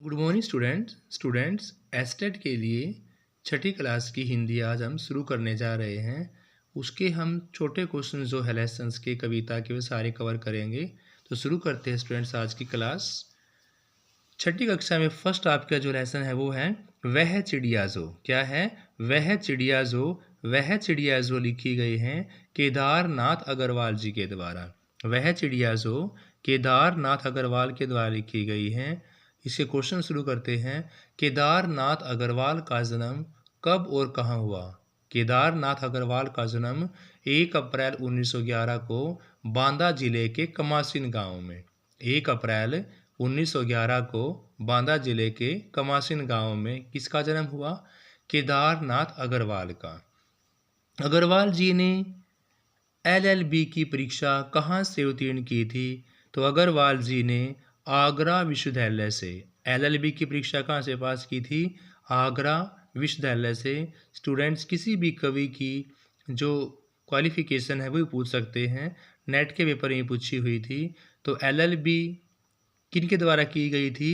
Good morning students estate के लिए छठी class की हिंदी आज हम शुरू करने जा रहे हैं। उसके हम छोटे क्वेश्चन जो है लेसन्स के कविता के वो सारे कवर करेंगे। तो शुरू करते हैं स्टूडेंट्स आज की क्लास। छठी कक्षा में फर्स्ट आपका जो लेसन है वो है वह चिड़िया जो। क्या है? वह चिड़िया जो। वह चिड़िया जो लिखी गई है केदारनाथ अग्रवाल जी के द्वारा। वह चिड़िया जो केदारनाथ अग्रवाल के द्वारा लिखी गई है। इसके क्वेश्चन शुरू करते हैं। केदारनाथ अग्रवाल का जन्म कब और कहाँ हुआ? केदारनाथ अग्रवाल का जन्म 1 अप्रैल 1911 को बांदा जिले के कमासिन गांव में 1 अप्रैल 1911 को बांदा जिले के कमासिन गांव में किसका जन्म हुआ? केदारनाथ अग्रवाल का। अग्रवाल जी ने LLB की परीक्षा कहाँ से उत्तीर्ण की थी? तो अग्रवाल जी ने आगरा विश्वविद्यालय से LLB की परीक्षा कहाँ से पास की थी? आगरा विश्वविद्यालय से। स्टूडेंट्स किसी भी कवि की जो क्वालिफिकेशन है वो पूछ सकते हैं। नेट के पेपर में पूछी हुई थी। तो LLB किनके द्वारा की गई थी?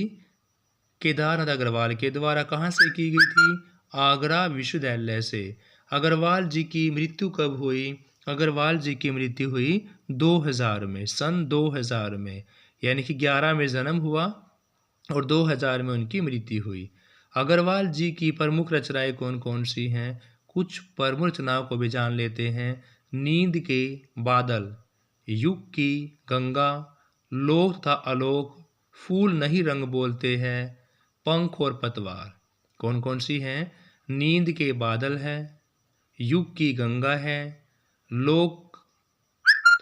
केदारनाथ अग्रवाल के द्वारा। कहाँ से की गई थी? आगरा विश्वविद्यालय से। अग्रवाल जी की मृत्यु कब हुई? अग्रवाल जी की मृत्यु हुई 2000 में, सन 2000 में, यानी कि 11 में जन्म हुआ और 2000 में उनकी मृत्यु हुई। अग्रवाल जी की प्रमुख रचनाएं कौन कौन सी हैं? कुछ प्रमुख रचनाओं को भी जान लेते हैं। नींद के बादल, युग की गंगा, लोक तथा अलोक, फूल नहीं रंग बोलते हैं, पंख और पतवार। कौन कौन सी हैं? नींद के बादल है, युग की गंगा है, लोक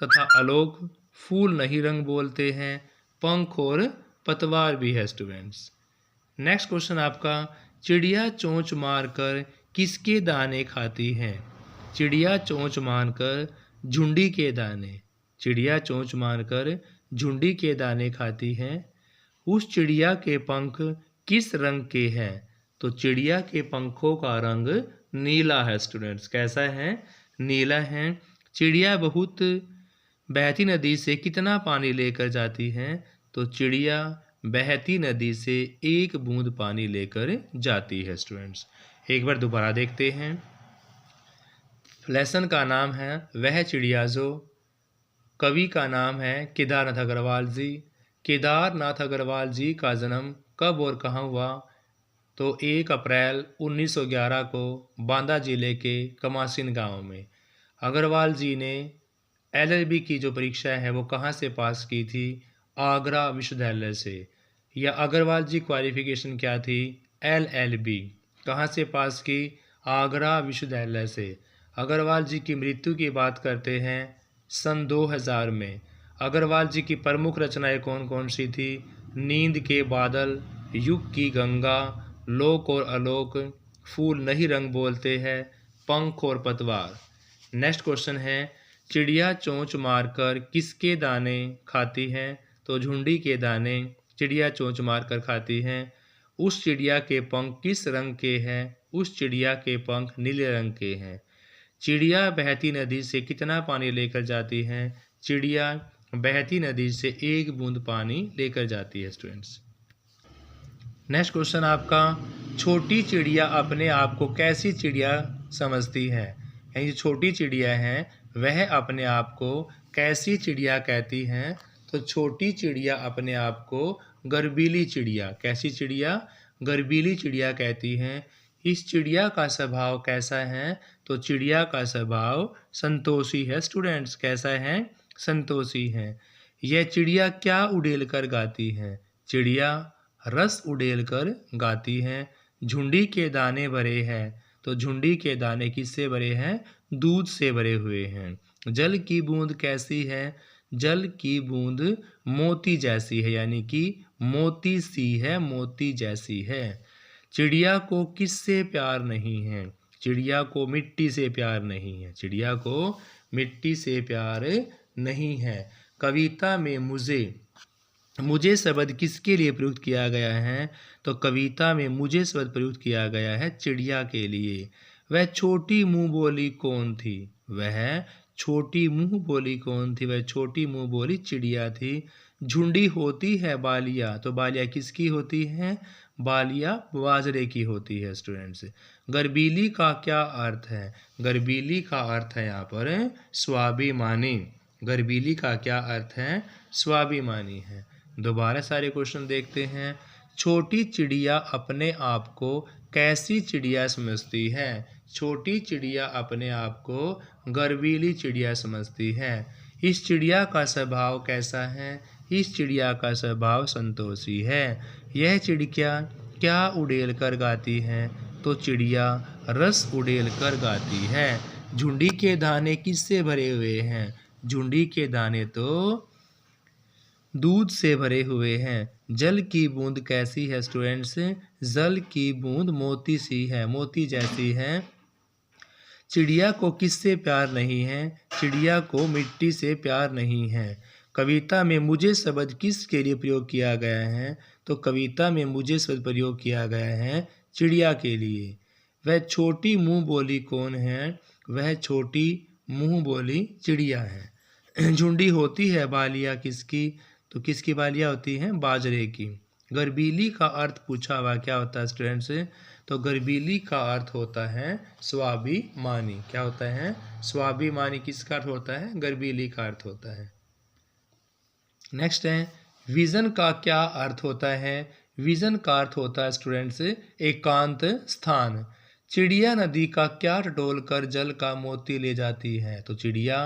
तथा अलोक, फूल नहीं रंग बोलते हैं, पंख और पतवार भी है स्टूडेंट्स। नेक्स्ट क्वेश्चन आपका, चिड़िया चोंच मारकर किसके दाने खाती है? चिड़िया चोंच मारकर झुंडी के दाने। चिड़िया चोंच मारकर झुंडी के दाने खाती है। उस चिड़िया के पंख किस रंग के हैं? तो चिड़िया के पंखों का रंग नीला है स्टूडेंट्स। कैसा है? नीला है। चिड़िया बहुत बहती नदी से कितना पानी लेकर जाती है? तो चिड़िया बहती नदी से 1 बूंद पानी लेकर जाती है स्टूडेंट्स। एक बार दोबारा देखते हैं। लेसन का नाम है वह चिड़िया जो। कवि का नाम है केदारनाथ अग्रवाल जी। केदारनाथ अग्रवाल जी का जन्म कब और कहाँ हुआ? तो 1 अप्रैल 1911 को बांदा जिले के कमासिन गांव में। अग्रवाल जी ने LLB की जो परीक्षा है वो कहाँ से पास की थी? आगरा विश्वविद्यालय से। या अग्रवाल जी क्वालिफिकेशन क्या थी? LLB। कहाँ से पास की? आगरा विश्वविद्यालय से। अग्रवाल जी की मृत्यु की बात करते हैं सन 2000 में। अग्रवाल जी की प्रमुख रचनाएं कौन कौन सी थी? नींद के बादल, युग की गंगा, लोक और अलोक, फूल नहीं रंग बोलते हैं, पंख और पतवार। नेक्स्ट क्वेश्चन है, चिड़िया चोंच मारकर किसके दाने खाती है? तो झुंडी के दाने चिड़िया चोंच मारकर खाती है। उस चिड़िया के पंख किस रंग के हैं? उस चिड़िया के पंख नीले रंग के हैं। चिड़िया बहती नदी से कितना पानी लेकर जाती है? चिड़िया बहती नदी से 1 बूंद पानी लेकर जाती है स्टूडेंट्स। नेक्स्ट क्वेश्चन आपका, छोटी चिड़िया अपने आप को कैसी चिड़िया समझती है? यानी जो छोटी चिड़िया है वह अपने आप को कैसी चिड़िया कहती हैं? तो छोटी चिड़िया अपने आप को गर्वीली चिड़िया। कैसी चिड़िया? गर्वीली चिड़िया कहती हैं। इस चिड़िया का स्वभाव कैसा है? तो चिड़िया का स्वभाव संतोषी है स्टूडेंट्स। कैसा है? संतोषी है। यह चिड़िया क्या उड़ेल कर गाती है? चिड़िया रस उड़ेल कर गाती हैं। झुंडी के दाने भरे हैं। तो झुंडी के दाने किससे भरे हैं? दूध से भरे हुए हैं। जल की बूंद कैसी है? जल की बूंद मोती जैसी है, यानी कि मोती सी है, मोती जैसी है। चिड़िया को किससे प्यार नहीं है? चिड़िया को मिट्टी से प्यार नहीं है। चिड़िया को मिट्टी से प्यार नहीं है। कविता में मुझे शब्द किसके लिए प्रयुक्त किया गया है? तो कविता में मुझे शब्द प्रयुक्त किया गया है चिड़िया के लिए। वह छोटी मुंह बोली कौन थी? वह छोटी मुंह बोली कौन थी? वह छोटी मुंह बोली चिड़िया थी। झुंडी होती है बालिया, तो बालिया किसकी होती है? बालिया बाजरे की होती है स्टूडेंट्स। गर्बीली का क्या अर्थ है? गर्बीली का अर्थ है यहाँ पर स्वाभिमानी। गर्बीली का क्या अर्थ है? स्वाभिमानी है। दोबारा सारे क्वेश्चन देखते हैं। छोटी चिड़िया अपने आप को कैसी चिड़िया समझती है? छोटी चिड़िया अपने आप को गर्बीली चिड़िया समझती है। इस चिड़िया का स्वभाव कैसा है? इस चिड़िया का स्वभाव संतोषी है। यह चिड़िया क्या उड़ेल कर गाती है? तो चिड़िया रस उड़ेल कर गाती है। झुंडी के दाने किससे भरे हुए हैं? झुंडी के दाने तो दूध से भरे हुए हैं। जल की बूंद कैसी है स्टूडेंट्स? जल की बूंद मोती सी है, मोती जैसी है। चिड़िया को किससे प्यार नहीं है? चिड़िया को मिट्टी से प्यार नहीं है। कविता में मुझे शब्द किसके लिए प्रयोग किया गया है? तो कविता में मुझे शब्द प्रयोग किया गया है चिड़िया के लिए। वह छोटी मुंह बोली कौन है? वह छोटी मुंह बोली चिड़िया है। झुंडी होती है बालिया किसकी? तो किसकी बालिया होती है? बाजरे की। गर्बीली का अर्थ पूछा हुआ क्या होता है स्टूडेंट्स? तो गर्बीली का अर्थ होता है स्वाभिमानी। क्या होता है? स्वाभिमानी किसका अर्थ होता है? गर्बीली का अर्थ होता है। नेक्स्ट है विजन का क्या अर्थ होता है? विजन का अर्थ होता है स्टूडेंट्स एकांत स्थान। चिड़िया नदी का क्या टटोल कर जल का मोती ले जाती है? तो चिड़िया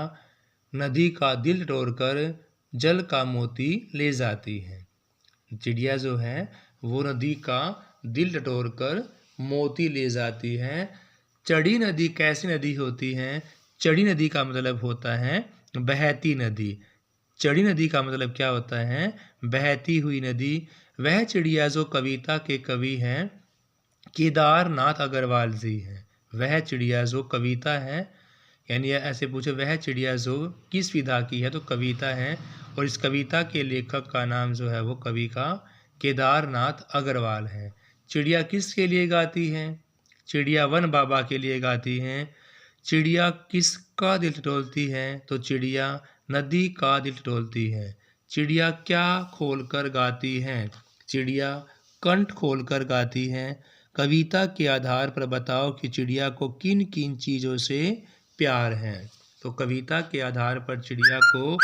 नदी का दिल टटोल कर जल का मोती ले जाती है। चिड़िया जो है वो नदी का दिल टटोल कर मोती ले जाती है। चढ़ी नदी कैसी नदी होती है? चढ़ी नदी का मतलब होता है बहती नदी। चढ़ी नदी का मतलब क्या होता है? बहती हुई नदी। वह चिड़िया जो कविता के कवि हैं केदारनाथ अग्रवाल जी हैं। वह चिड़िया जो कविता है, यानी ऐसे पूछे वह चिड़िया जो किस विधा की है? तो कविता है। और इस कविता के लेखक का नाम जो है वो कवि का केदारनाथ अग्रवाल है। चिड़िया किसके लिए गाती है? चिड़िया वन बाबा के लिए गाती हैं। चिड़िया किसका दिल टटोलती है? तो चिड़िया नदी का दिल टटोलती है। चिड़िया क्या खोलकर गाती है? चिड़िया कंठ खोलकर गाती है। कविता के आधार पर बताओ कि चिड़िया को किन किन चीज़ों से प्यार है? तो कविता के आधार पर चिड़िया को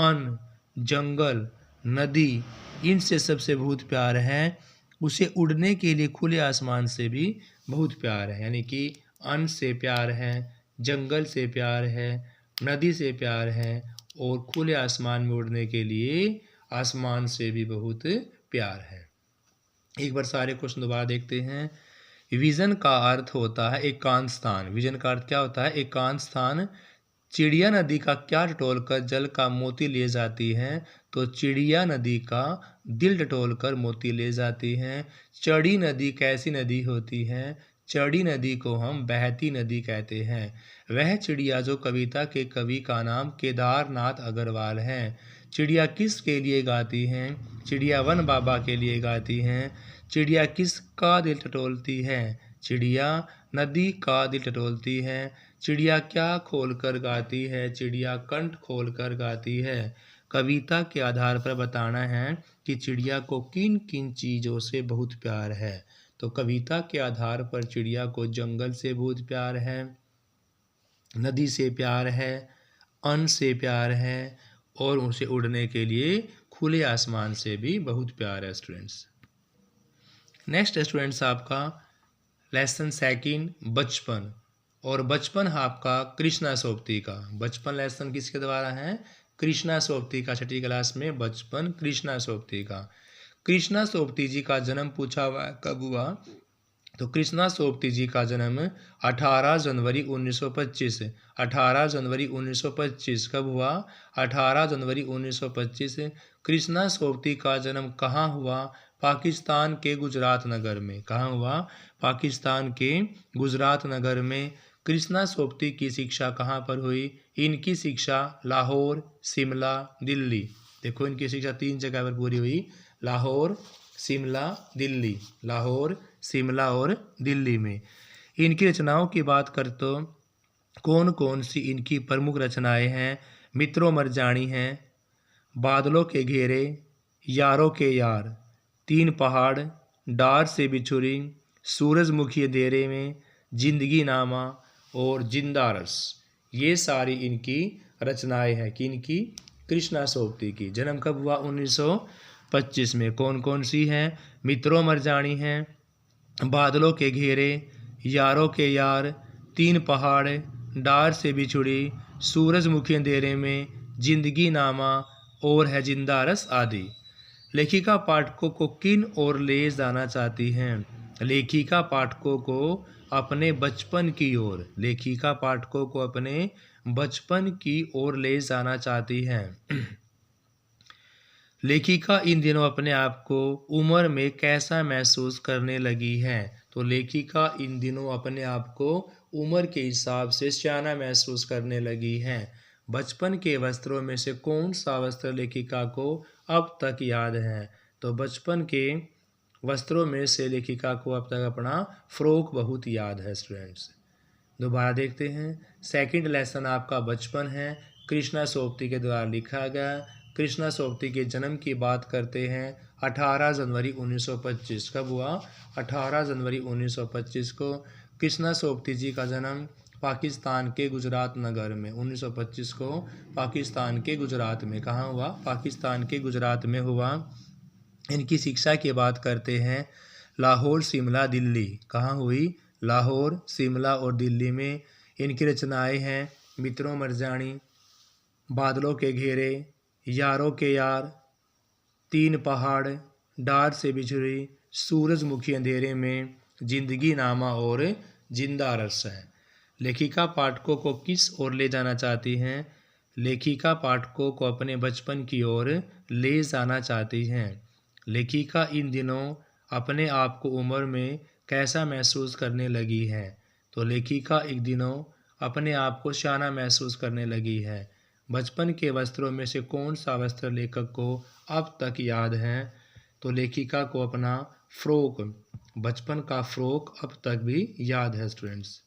अन्न, जंगल, नदी इनसे सबसे बहुत प्यार है। उसे उड़ने के लिए खुले आसमान से भी बहुत प्यार है, यानी कि अन्न से प्यार है, जंगल से प्यार है, नदी से प्यार है और खुले आसमान में उड़ने के लिए आसमान से भी बहुत प्यार है। एक बार सारे क्वेश्चन दोबारा देखते हैं। विजन का अर्थ होता है एकांत स्थान। विजन का अर्थ क्या होता है? एकांत स्थान। चिड़िया नदी का क्या टटोल कर जल का मोती ले जाती है? तो चिड़िया नदी का दिल टटोल कर मोती ले जाती है। चढ़ी नदी कैसी नदी होती है? चढ़ी नदी को हम बहती नदी कहते हैं। वह चिड़िया जो कविता के कवि का नाम केदारनाथ अग्रवाल है। चिड़िया किसके लिए गाती हैं? चिड़िया वन बाबा के लिए गाती हैं। चिड़िया किसका दिल टटोलती है? चिड़िया नदी का दिल टटोलती है। चिड़िया क्या खोल कर गाती है? चिड़िया कंठ खोल कर गाती है। कविता के आधार पर बताना है कि चिड़िया को किन किन चीज़ों से बहुत प्यार है। तो कविता के आधार पर चिड़िया को जंगल से बहुत प्यार है, नदी से प्यार है, अन्न से प्यार है और उसे उड़ने के लिए खुले आसमान से भी बहुत प्यार है स्टूडेंट्स। नेक्स्ट स्टूडेंट्स आपका लेसन सेकंड बचपन, और बचपन आपका कृष्णा सोबती का। बचपन लेसन किसके द्वारा है? कृष्णा सोबती का। छठी क्लास में बचपन कृष्णा सोबती का। कृष्णा सोबती जी का जन्म पूछा हुआ कब हुआ? तो कृष्णा सोबती जी का जन्म 18 जनवरी 1925। 18 जनवरी 1925 कब हुआ? 18 जनवरी 1925। कृष्णा सोबती का जन्म कहाँ हुआ? पाकिस्तान के गुजरात नगर में। कहाँ हुआ? पाकिस्तान के गुजरात नगर में। कृष्णा सोबती की शिक्षा कहाँ पर हुई? इनकी शिक्षा लाहौर, शिमला, दिल्ली। देखो इनकी शिक्षा 3 जगह पर पूरी हुई, लाहौर, शिमला, दिल्ली। लाहौर, शिमला और दिल्ली में। इनकी रचनाओं की बात कर तो कौन कौन सी इनकी प्रमुख रचनाएं हैं? मित्रों मरजानी हैं, बादलों के घेरे, यारों के यार, तीन पहाड़, डार से बिछुरी, सूरजमुखी अंधेरे में, जिंदगी नामा और जिंदा रस। ये सारी इनकी रचनाएं हैं। किनकी? कृष्णा सोबती की। जन्म कब हुआ? 1925 में। कौन कौन सी हैं? मित्रों मरजानी हैं, बादलों के घेरे, यारों के यार, तीन पहाड़, डार से बिछुड़ी, सूरजमुखी अंधेरे में, जिंदगी नामा और है जिंदा रस आदि। लेखिका पाठकों को किन ओर ले जाना चाहती हैं? लेखिका पाठकों को अपने बचपन की ओर। लेखिका पाठकों को अपने बचपन की ओर ले जाना चाहती हैं। लेखिका इन दिनों अपने आप को उम्र में कैसा महसूस करने लगी है? तो लेखिका इन दिनों अपने आप को उम्र के हिसाब से सियाना महसूस करने लगी है। बचपन के वस्त्रों में से कौन सा वस्त्र लेखिका को अब तक याद है? तो बचपन के वस्त्रों में से लेखिका को अब तक अपना फ्रॉक बहुत याद है स्टूडेंट्स। दोबारा देखते हैं। सेकंड लेसन आपका बचपन है, कृष्णा सोबती के द्वारा लिखा गया। कृष्णा सोबती के जन्म की बात करते हैं 18 जनवरी 1925। कब हुआ? 18 जनवरी 1925 को कृष्णा सोबती जी का जन्म पाकिस्तान के गुजरात नगर में 1925 को पाकिस्तान के गुजरात में। कहाँ हुआ? पाकिस्तान के गुजरात में हुआ। इनकी शिक्षा की बात करते हैं लाहौर, शिमला, दिल्ली। कहाँ हुई? लाहौर, शिमला और दिल्ली में। इनकी रचनाएं हैं मित्रों मरजानी, बादलों के घेरे, यारों के यार, तीन पहाड़, डार से बिछुड़ी, सूरजमुखी अंधेरे में, जिंदगी नामा और जिंदा रस है। लेखिका पाठकों को किस ओर ले जाना चाहती हैं? लेखिका पाठकों को अपने बचपन की ओर ले जाना चाहती हैं। लेखिका इन दिनों अपने आप को उम्र में कैसा महसूस करने लगी है? तो लेखिका इन दिनों अपने आप को सियाना महसूस करने लगी है। बचपन के वस्त्रों में से कौन सा वस्त्र लेखक को अब तक याद है? तो लेखिका को अपना फ्रॉक, बचपन का फ्रॉक अब तक भी याद है स्टूडेंट्स।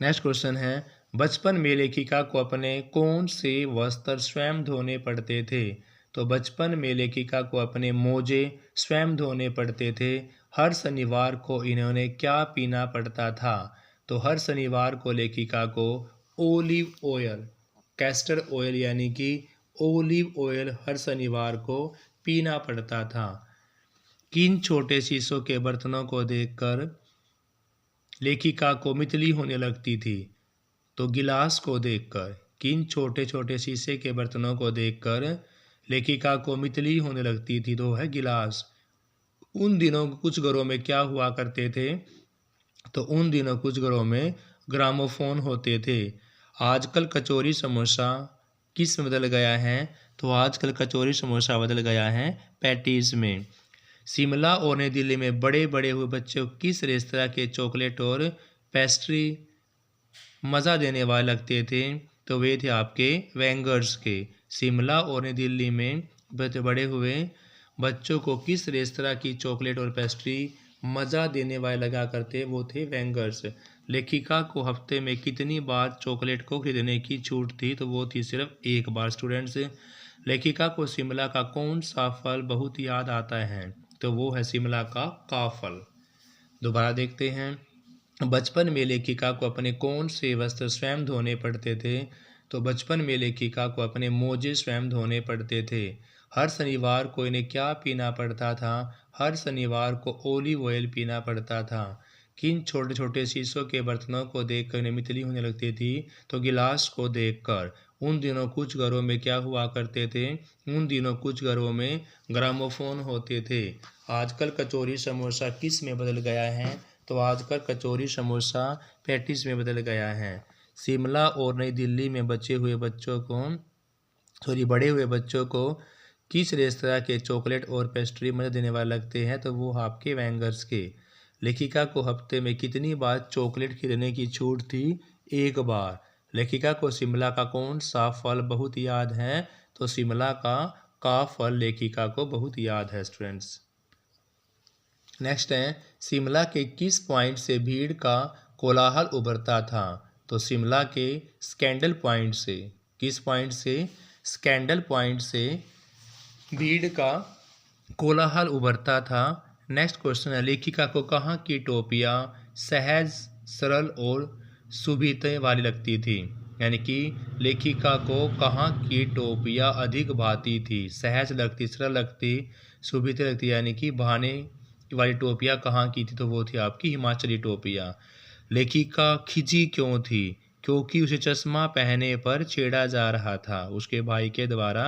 नेक्स्ट क्वेश्चन है, बचपन में लेखिका को अपने कौन से वस्त्र स्वयं धोने पड़ते थे? तो बचपन में लेखिका को अपने मोजे स्वयं धोने पड़ते थे। हर शनिवार को इन्होंने क्या पीना पड़ता था? तो हर शनिवार को लेखिका को ओलिव ऑयल, कैस्टर ऑयल यानी कि ओलिव ऑयल हर शनिवार को पीना पड़ता था। किन छोटे शीशों के बर्तनों को देखकर लेखिका को मितली होने लगती थी? तो गिलास को देखकर। किन छोटे छोटे शीशे के बर्तनों को देखकर लेखिका को मितली होने लगती थी? तो है गिलास। उन दिनों कुछ घरों में क्या हुआ करते थे? तो उन दिनों कुछ घरों में ग्रामोफोन होते थे। आजकल कचौरी समोसा किस में बदल गया है? तो आजकल कचौरी समोसा बदल गया है पैटीज में। शिमला और नई दिल्ली में बड़े बड़े हुए बच्चों को किस रेस्तरां के चॉकलेट और पेस्ट्री मज़ा देने वाले लगते थे? तो वे थे आपके वेंगर्स के। शिमला और नई दिल्ली में बड़े हुए बच्चों को किस रेस्तरां की चॉकलेट और पेस्ट्री मज़ा देने वाले लगा करते? वो थे वेंगर्स। लेखिका को हफ्ते में कितनी बार चॉकलेट को खरीदने की छूट थी? तो वो थी सिर्फ एक बार स्टूडेंट्स। लेखिका को शिमला का कौन सा फल बहुत याद आता है? तो वो है शिमला का काफल। दोबारा देखते हैं। बचपन में लेखिका को अपने कौन से वस्त्र स्वयं धोने पड़ते थे? तो बचपन में लेखिका को अपने मोजे स्वयं धोने पड़ते थे। हर शनिवार को इन्हें क्या पीना पड़ता था? हर शनिवार को ओलिव ऑयल पीना पड़ता था। किन छोटे छोटे शीशों के बर्तनों को देखकर इन्हें मितली होने लगती थी? तो गिलास को देखकर। उन दिनों कुछ घरों में क्या हुआ करते थे? उन दिनों कुछ घरों में ग्रामोफोन होते थे। आजकल कचौरी समोसा किस में बदल गया है? तो आजकल कचौरी समोसा पैटीज में बदल गया है। शिमला और नई दिल्ली में बड़े हुए बच्चों को किस रेस्तरां के चॉकलेट और पेस्ट्री मज़ा देने वाले लगते हैं? तो वो आपके वेंगर्स के। लेखिका को हफ्ते में कितनी बार चॉकलेट खरीदने की छूट थी? एक बार। लेखिका को शिमला का कौन सा फल बहुत याद है? तो शिमला का फल लेखिका को बहुत याद है स्टूडेंट्स। नेक्स्ट है, शिमला के किस पॉइंट से भीड़ का कोलाहल उभरता था? तो शिमला के स्कैंडल पॉइंट से। किस पॉइंट से? स्कैंडल पॉइंट से भीड़ का कोलाहल उभरता था। नेक्स्ट क्वेश्चन है, लेखिका को कहाँ की टोपियाँ सहज, सरल और सुभिते वाली लगती थी? यानी कि लेखिका को कहाँ की टोपियाँ अधिक भाती थी? सहज लगती, सरल लगती, सुभिते लगती, यानी कि बहाने वाली टोपियाँ कहाँ की थी? तो वो थी आपकी हिमाचली टोपियाँ। लेखिका खिजी क्यों थी? क्योंकि उसे चश्मा पहनने पर छेड़ा जा रहा था। उसके भाई के द्वारा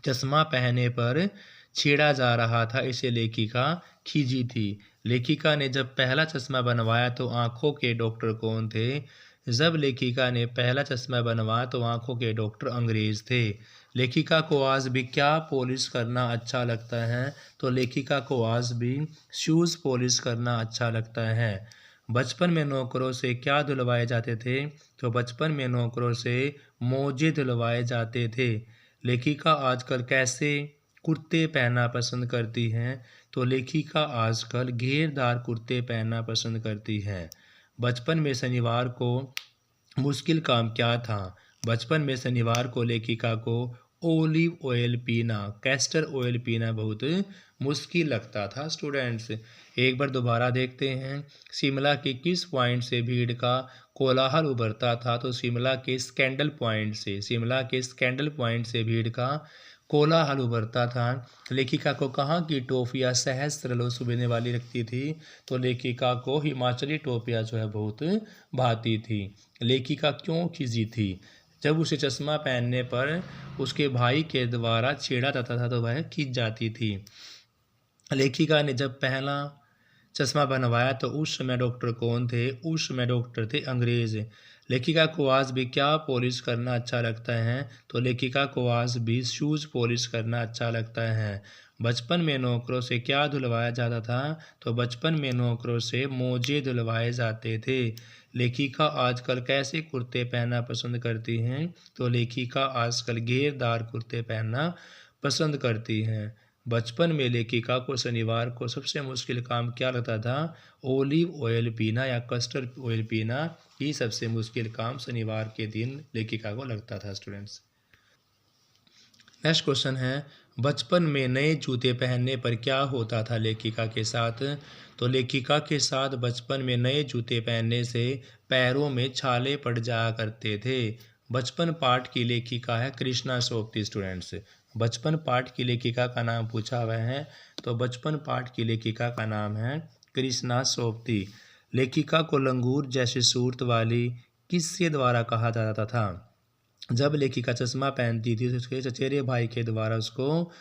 चश्मा पहनने पर छेड़ा जा रहा था, इसे लेखिका खिजी थी। लेखिका ने जब पहला चश्मा बनवाया तो आंखों के डॉक्टर कौन थे? जब लेखिका ने पहला चश्मा बनवाया तो आंखों के डॉक्टर अंग्रेज थे। लेखिका को आज भी क्या पॉलिश करना अच्छा लगता है? तो लेखिका को आज भी शूज़ पॉलिश करना अच्छा लगता है। बचपन में नौकरों से क्या धुलवाए जाते थे? तो बचपन में नौकरों से मोजे धुलवाए जाते थे। लेखिका आजकल कैसे कुर्ते पहनना पसंद करती हैं? तो लेखिका आजकल घेरदार कुर्ते पहनना पसंद करती हैं। बचपन में शनिवार को मुश्किल काम क्या था? बचपन में शनिवार को लेखिका को ओलिव ऑयल पीना, कैस्टर ऑयल पीना बहुत मुश्किल लगता था। स्टूडेंट्स, एक बार दोबारा देखते हैं। शिमला के किस पॉइंट से भीड़ का कोलाहल उभरता था? तो शिमला के स्कैंडल पॉइंट से। शिमला के स्कैंडल पॉइंट से भीड़ का कोलाहल उभरता था। लेखिका को कहाँ की टोपियाँ सहज, सरल और सुभीने वाली लगती थी? तो लेखिका को हिमाचली टोपियाँ जो है बहुत भाती थी। लेखिका क्यों खिजी थी? जब उसे चश्मा पहनने पर उसके भाई के द्वारा छेड़ा जाता था तो वह खिंच जाती थी। लेखिका ने जब पहला चश्मा बनवाया तो उस समय डॉक्टर कौन थे? उस समय डॉक्टर थे अंग्रेज। लेखिका को आज भी क्या पॉलिश करना अच्छा लगता है? तो लेखिका को आज भी शूज़ पॉलिश करना अच्छा लगता है। बचपन में नौकरों से क्या धुलवाया जाता था? तो बचपन में नौकरों से मोजे धुलवाए जाते थे। लेखिका आजकल कैसे कुर्ते पहनना पसंद करती हैं? तो लेखिका आजकल घेरदार कुर्ते पहनना पसंद करती हैं। बचपन में लेखिका को शनिवार को सबसे मुश्किल काम क्या लगता था? ओलिव ऑयल पीना या कस्टर्ड ऑयल पीना ही सबसे मुश्किल काम शनिवार के दिन लेखिका को लगता था। स्टूडेंट्स, नेक्स्ट क्वेश्चन है, बचपन में नए जूते पहनने पर क्या होता था लेखिका के साथ? तो लेखिका के साथ बचपन में नए जूते पहनने से पैरों में छाले पड़ जाया करते थे। बचपन पाठ की लेखिका है कृष्णा सोपती। स्टूडेंट्स, बचपन पाठ की लेखिका का नाम पूछा हुआ है, तो बचपन पाठ की लेखिका का नाम है कृष्णा सोपती। लेखिका को लंगूर जैसी सूरत वाली किसके द्वारा कहा जाता था? जब लेखिका चश्मा पहनती थी तो उसके चचेरे भाई के द्वारा उसको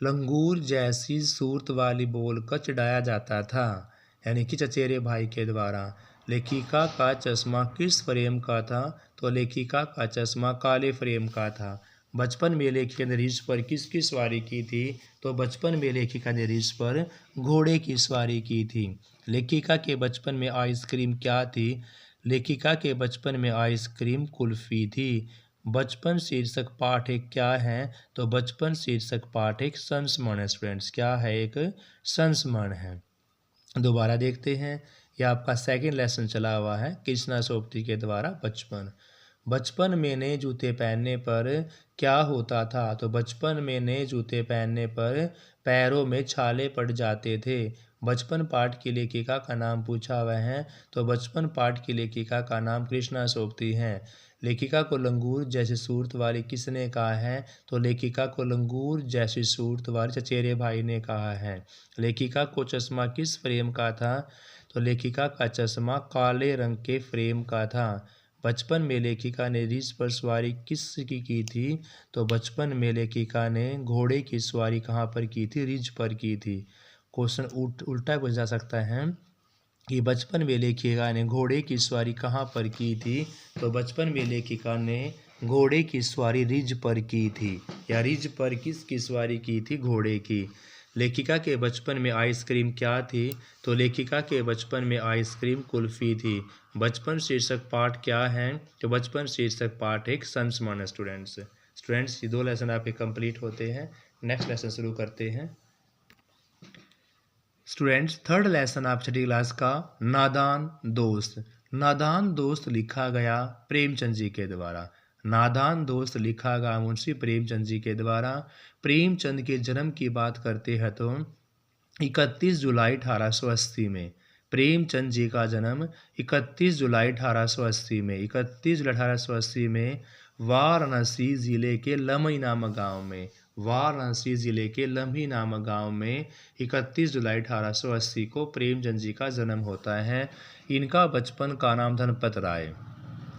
लंगूर जैसी सूरत वाली बोलकर चिढ़ाया जाता था, यानी कि चचेरे भाई के द्वारा। लेखिका का चश्मा किस फ्रेम का था? तो लेखिका का चश्मा काले फ्रेम का था। बचपन में लेखिका ने रिछ पर किसकी सवारी की थी? तो बचपन में लेखिका ने रिछ पर घोड़े की सवारी की थी। लेखिका के बचपन में आइसक्रीम क्या थी? लेखिका के बचपन में आइसक्रीम कुल्फी थी। बचपन शीर्षक पाठ एक क्या है? तो बचपन शीर्षक पाठ एक संस्मरण है। स्टूडेंट्स, क्या है? एक संस्मरण है। दोबारा देखते हैं, यह आपका सेकंड लेसन चला हुआ है कृष्णा सोपती के द्वारा बचपन। बचपन में नए जूते पहनने पर क्या होता था? तो बचपन में नए जूते पहनने पर पैरों में छाले पड़ जाते थे। बचपन पाठ की लेखिका का नाम पूछा हुआ है, तो बचपन पाठ की लेखिका का नाम कृष्णा सोपती है। लेखिका को लंगूर जैसी सूरत वाली किसने कहा है? तो लेखिका को लंगूर जैसी सूरत वाली चचेरे भाई ने कहा है। लेखिका को चश्मा किस फ्रेम का था? तो लेखिका का चश्मा काले रंग के फ्रेम का था। बचपन में लेखिका ने रिछ पर सवारी किसकी की थी? तो बचपन में लेखिका ने घोड़े की सवारी कहाँ पर की थी? रिछ पर की थी। क्वेश्चन उल्टा पूछा जा सकता है कि बचपन में लेखिका ने घोड़े की सवारी कहाँ पर की थी? तो बचपन में लेखिका ने घोड़े की सवारी रिज पर की थी, या रिज पर किसकी सवारी की थी? घोड़े की। लेखिका के बचपन में आइसक्रीम क्या थी? तो लेखिका के बचपन में आइसक्रीम कुल्फी थी। बचपन शीर्षक पाठ क्या है? तो बचपन शीर्षक पाठ एक संस्मरण है। स्टूडेंट्स, ये 2 लेसन आपके कंप्लीट होते हैं। नेक्स्ट लेसन शुरू करते हैं। स्टूडेंट्स, थर्ड लेसन आप छठी क्लास का नादान दोस्त। नादान दोस्त लिखा गया प्रेमचंद जी के द्वारा। नादान दोस्त लिखा गया मुंशी प्रेमचंद जी के द्वारा। प्रेमचंद के जन्म की बात करते हैं तो 31 जुलाई 1880 में। प्रेमचंद जी का जन्म 31 जुलाई 1880 में 31 जुलाई 1880 में वाराणसी ज़िले के लमही नामक गांव में, वाराणसी ज़िले के लमही नामक गांव में 31 जुलाई 1880 को प्रेमचंद जी का जन्म होता है। इनका बचपन का नाम धनपत राय,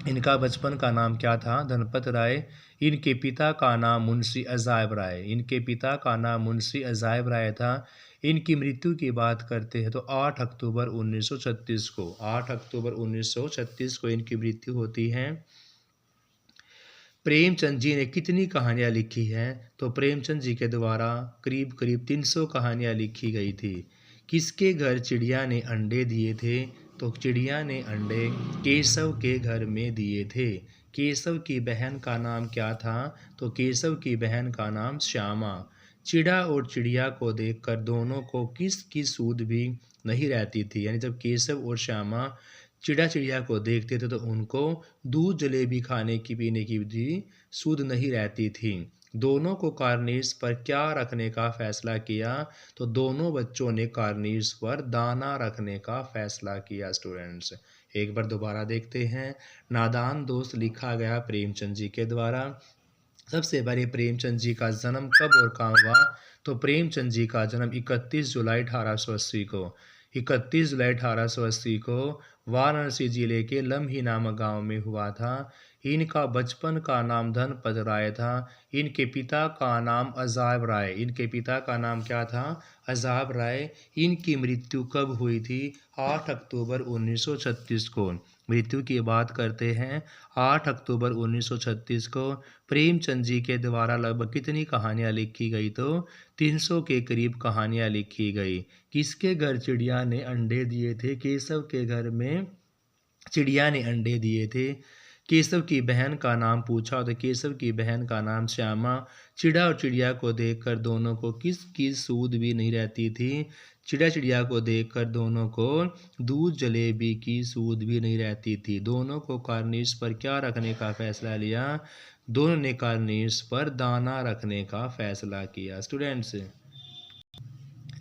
इनका बचपन का नाम क्या था? धनपत राय। इनके पिता का नाम मुंशी अजायब राय, इनके पिता का नाम मुंशी अजायब राय था। इनकी मृत्यु की बात करते हैं तो 8 अक्टूबर 1936 को, 8 अक्टूबर 1936 को इनकी मृत्यु होती है। प्रेमचंद जी ने कितनी कहानियाँ लिखी हैं? तो प्रेमचंद जी के द्वारा करीब करीब 300 कहानियाँ लिखी गई थी। किसके घर चिड़िया ने अंडे दिए थे? तो चिड़िया ने अंडे केशव के घर में दिए थे। केशव की बहन का नाम क्या था? तो केशव की बहन का नाम श्यामा। चिड़ा और चिड़िया को देखकर दोनों को किसकी सूध भी नहीं रहती थी, यानी जब केशव और श्यामा चिड़ा चिड़िया को देखते थे तो उनको दूध जलेबी खाने की पीने की भी सूध नहीं रहती थी। दोनों को कार्निश पर क्या रखने का फैसला किया? तो दोनों बच्चों ने कार्निश पर दाना रखने का फैसला किया। स्टूडेंट्स एक बार दोबारा देखते हैं। नादान दोस्त लिखा गया प्रेमचंद जी के द्वारा। सबसे पहले प्रेमचंद जी का जन्म कब और कहाँ हुआ? तो प्रेमचंद जी का जन्म 31 जुलाई 1880 को, 31 जुलाई 1880 को वाराणसी जिले के लमही नामक गांव में हुआ था। इनका बचपन का नाम धनपत राय था। इनके पिता का नाम अजायब राय, इनके पिता का नाम क्या था? अजायब राय। इनकी मृत्यु कब हुई थी? 8 अक्टूबर 1936 को। मृत्यु की बात करते हैं 8 अक्टूबर 1936 को। प्रेमचंद जी के द्वारा लगभग कितनी कहानियाँ लिखी गई? तो 300 के करीब कहानियाँ लिखी गई। किसके घर चिड़िया ने अंडे दिए थे? केशव के घर में चिड़िया ने अंडे दिए थे। केशव की बहन का नाम पूछा तो केशव की बहन का नाम श्यामा। चिड़ा और चिड़िया को देखकर दोनों को किसकी सूध भी नहीं रहती थी? चिड़ा चिड़िया को देखकर दोनों को दूध जलेबी की सूध भी नहीं रहती थी। दोनों को कार्निश पर क्या रखने का फैसला लिया? दोनों ने कार्निश पर दाना रखने का फैसला किया। स्टूडेंट्स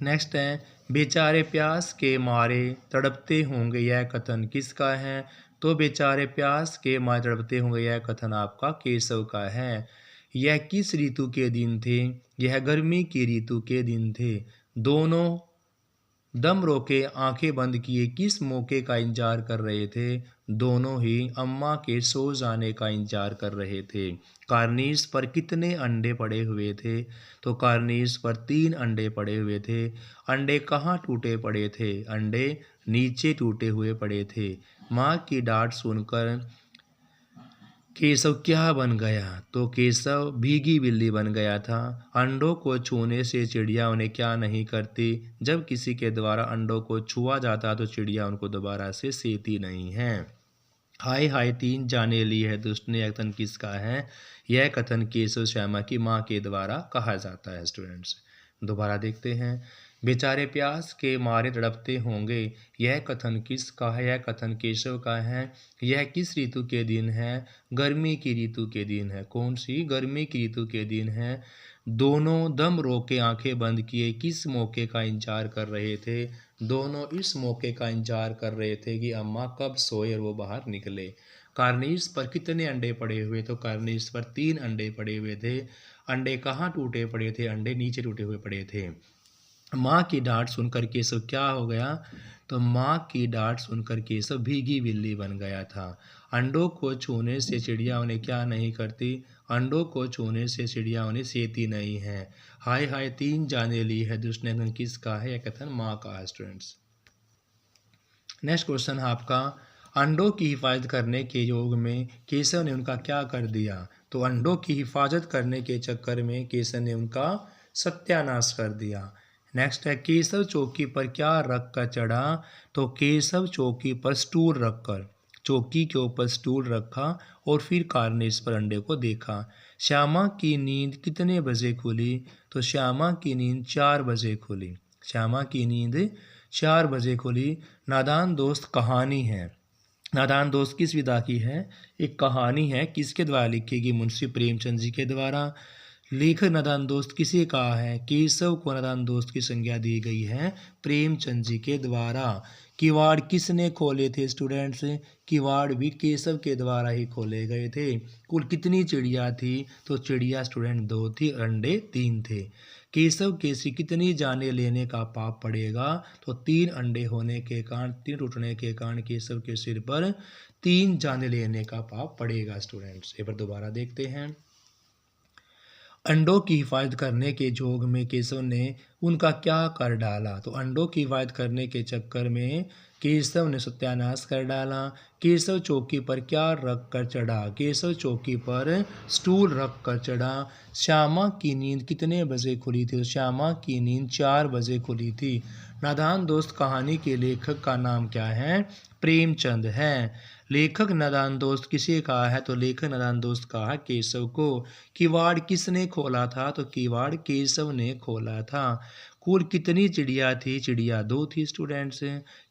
नेक्स्ट है, बेचारे प्यास के मारे तड़पते होंगे, यह कथन किसका है? तो बेचारे प्यास के मारे तड़पते होंगे, यह कथन आपका केशव का है। यह किस ऋतु के दिन थे? यह गर्मी की ऋतु के दिन थे। दोनों दम रोके आंखें बंद किए किस मौके का इंतजार कर रहे थे? दोनों ही अम्मा के सो जाने का इंतजार कर रहे थे। कार्निश पर कितने अंडे पड़े हुए थे? तो कार्निश पर 3 अंडे पड़े हुए थे। अंडे कहाँ टूटे पड़े थे? अंडे नीचे टूटे हुए पड़े थे। माँ की डांट सुनकर केशव क्या बन गया? तो केशव भीगी बिल्ली बन गया था। अंडों को छूने से चिड़िया उन्हें क्या नहीं करती? जब किसी के द्वारा अंडों को छुआ जाता तो चिड़िया उनको दोबारा से सेती नहीं है। हाय हाय 3 जाने ली है दुष्ट ने, यह कथन किसका है? यह कथन केशव श्यामा की माँ के द्वारा कहा जाता है। स्टूडेंट्स दोबारा देखते हैं। बेचारे प्यास के मारे तड़पते होंगे, यह कथन किसका है? यह कथन केशव का है। यह किस ऋतु के दिन है? गर्मी की ऋतु के दिन है। कौन सी? गर्मी की ऋतु के दिन है। दोनों दम रोके आंखें बंद किए किस मौके का इंतजार कर रहे थे? दोनों इस मौके का इंतजार कर रहे थे कि अम्मा कब सोए और वो बाहर निकले। कार्निश पर कितने अंडे पड़े हुए? तो कार्निश पर 3 अंडे पड़े हुए थे। अंडे कहाँ टूटे पड़े थे? अंडे नीचे टूटे हुए पड़े थे। माँ की डांट सुनकर केशव क्या हो गया? तो माँ की डांट सुनकर केशव भीगी बिल्ली बन गया था। अंडों को छूने से चिड़िया उन्हें क्या नहीं करती? अंडों को छूने से चिड़िया उन्हें सेती नहीं है। हाय हाय 3 जाने ली है दुष्ट ने, कथन किसका है? यह कथन माँ का है। स्टूडेंट्स नेक्स्ट क्वेश्चन है आपका, अंडों की हिफाजत करने के योग में केशव ने उनका क्या कर दिया? तो अंडों की हिफाजत करने के चक्कर में केशव ने उनका सत्यानाश कर दिया। नेक्स्ट है, केशव चौकी पर क्या रख कर चढ़ा? तो केशव चौकी पर स्टूल रखकर, चौकी के ऊपर स्टूल रखा और फिर कार्निश पर अंडे को देखा। श्यामा की नींद कितने बजे खुली? तो श्यामा की नींद 4 बजे खुली। श्यामा की नींद 4 बजे खुली। नादान दोस्त कहानी है। नादान दोस्त किस विधा की है? एक कहानी है, किसके द्वारा लिखी गई? मुंशी प्रेमचंद जी के द्वारा। लेखक नादान दोस्त किसे कहा है? केशव को नादान दोस्त की संज्ञा दी गई है प्रेमचंद जी के द्वारा। किवाड़ किसने खोले थे स्टूडेंट्स? किवाड़ भी केशव के द्वारा ही खोले गए थे। कुल कितनी चिड़िया थी? तो चिड़िया स्टूडेंट 2 थी, अंडे 3 थे। केशव केसी कितनी जाने लेने का पाप पड़ेगा? तो 3 अंडे होने के कारण, 3 टूटने के कारण केशव के सिर पर 3 जाने लेने का पाप पड़ेगा स्टूडेंट्स। एक बार दोबारा देखते हैं। अंडों की हिफाजत करने के जोग में केशव ने उनका क्या कर डाला? तो अंडों की हिफाजत करने के चक्कर में केशव ने सत्यानाश कर डाला। केशव चौकी पर क्या रख कर चढ़ा? केशव चौकी पर स्टूल रख कर चढ़ा। श्यामा की नींद कितने बजे खुली थी? तो श्यामा की नींद 4 बजे खुली थी। नादान दोस्त कहानी के लेखक का नाम क्या है? प्रेमचंद है। लेखक नादान दोस्त किसे कहा है? तो लेखक नादान दोस्त कहा केशव को। किवाड़ किसने खोला था? तो किवाड़ केशव ने खोला था। कुल कितनी चिड़िया थी? चिड़िया 2 थी स्टूडेंट्स।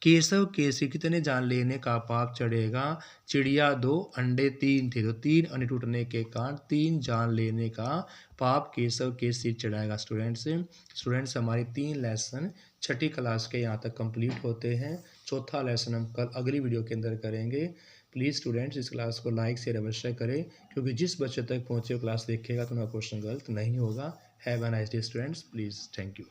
केशव केसी कितने जान लेने का पाप चढ़ेगा? चिड़िया 2, अंडे 3 थे, तो 3 अंडे टूटने के कारण 3 जान लेने का पाप केशव के सिर चढ़ाएगा स्टूडेंट्स हमारे 3 लेसन छठी क्लास के यहाँ तक कंप्लीट होते हैं। चौथा लेसन हम कल अगली वीडियो के अंदर करेंगे। प्लीज़ स्टूडेंट्स इस क्लास को लाइक शेयर अवश्य करें, क्योंकि जिस बच्चे तक पहुँचे क्लास देखेगा तो उनका क्वेश्चन गलत नहीं होगा। Have a nice day students, please, thank you.